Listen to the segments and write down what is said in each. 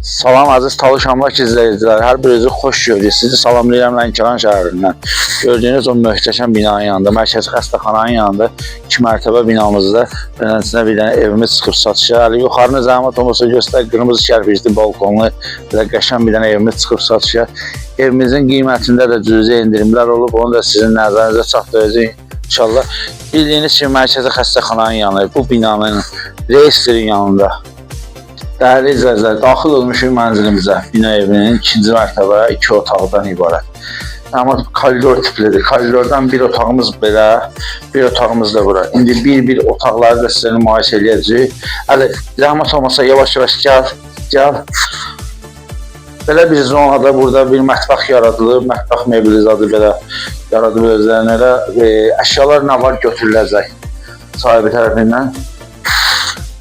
Salam aziz Talış Amlak izləyicilər, hər birinizi xoş gördük. Sizi salamlayıram Lənkəran şəhərindən. Gördüyünüz o möhtəşəm binanın yanında, mərkəzi xəstəxananın yanında 2 mərtəbə binamızda beləsinə bir dənə evimiz çıxıb satışa. Hələ yuxarını zəhmət olmasa göstər, qırmızı kərpicli balkonlu belə qəşəng bir dənə evimiz çıxıb satışa. Evimizin qiymətində də cüzi endirimlər olub, onu da sizin nəzərinizə çatdıracağıq. İnşallah bildiyiniz kimi mərkəzi xəstəxananın yanı, bu binanın reyestrinin yanında. Değerli izləyicilər, daxil olmuşuq mənzilimizə. Bina evinin 2-ci mərtəbə 2 otaqdan ibarət. Amma koridor tiplidir. Koridordan bir otağımız belə, bir otağımız da bura. İndi bir otaqları da sizə nümayiş edəcəyik. Hələ zəhmət olmasa yavaş-yavaş gəl. Belə bir zonada burada bir mətbəx yaradılıb. Mətbəx mebelizadı belə yaradılıb özlərinə. Əşyalar nə var götürüləcək sahibi tərəfindən.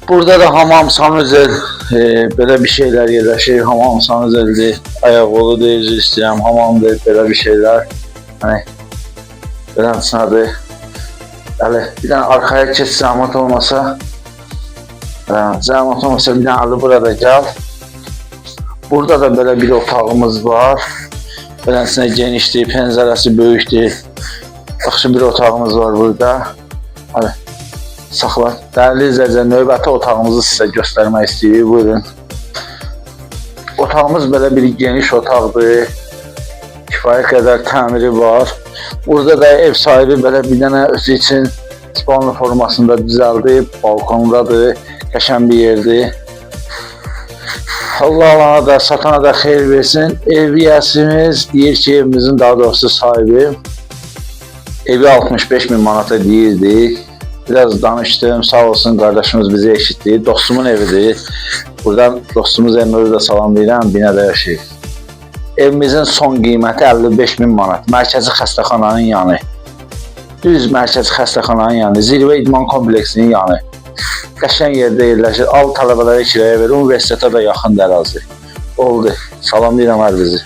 Burada da hamam, sanuzel, belə bir şeyler yerləşir. Hamam, sanuzeldir, ayaqoludur, üzr istəyirəm, hamamdır, belə bir şeyler. Hani, belə sınadır. Bəli, bir dənə arxaya keç, zəhmət olmasa. Zəhmət olmasa bir dənə alı burada gəl. Burada da belə bir otağımız var. Beləsinə genişdir, pəncərəsi böyükdür. Yaxşı bir otağımız var burada. Hani, saxla. Dəyərli izləyicilər, növbəti otağımızı sizə göstərmək istəyirik. Buyurun. Otağımız belə bir geniş otaqdır. Kifayət qədər təmiri var. Burada da ev sahibi belə bir dənə özü üçün spanlı formasında düzəldib. Balkondadır. Qəşəng bir yerdir. Allah alana da, satana da xeyir versin. Ev yiyəsimiz deyir ki, evimizin daha doğrusu sahibi evi 65.000 manata deyirdi. Biraz danıştım, sağ olsun kardeşimiz bizi eşitdi. Dostumun evidir. Buradan dostumuz Emre'yi de salamlayıram, binada yaşayır. Evimizin son qiyməti 55.000 manat. Mərkəzi xəstəxananın yanı. Düz mərkəzi xəstəxananın yanı. Zirvə idman kompleksinin yanı. Qəşəng yerdə yerləşir. Al tələbələrə kiraya verir. Universitetə də yaxın ərazi. Oldu. Salamlayıram hər bizi.